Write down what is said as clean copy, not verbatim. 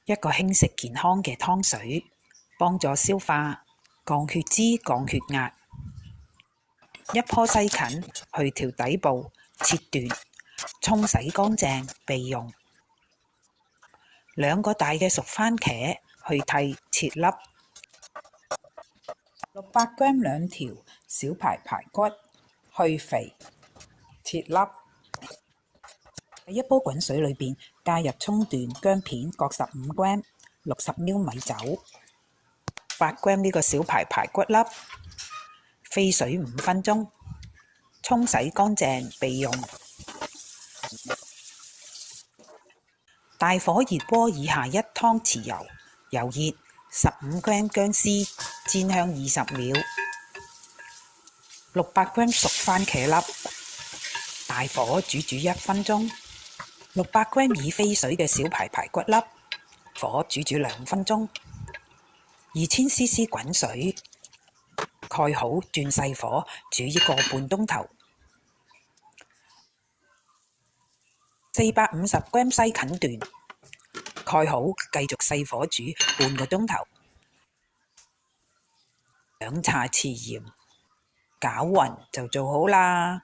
一個輕食健康嘅湯水，幫助消化、降血脂、降血壓。一顆西芹去調底部，切段，沖洗乾淨備用。2個大嘅熟番茄去蒂切粒。600g 2條小排骨去肥切粒。喺一煲滾水裏邊加入葱段、薑片各15g、60ml 米酒、8g 呢個小排骨粒，飛水5分鐘，沖洗乾淨備用。大火熱鍋以下1湯匙油，油熱15g 薑絲煎香20秒。600g 熟番茄粒，大火煮1分鐘。600g 已飛水嘅小排骨粒，火煮2分鐘。2000cc 滾水，蓋好轉細火煮1個半鐘頭。450g 西芹段，蓋好繼續細火煮半個鐘頭。2茶匙鹽，攪勻就做好啦。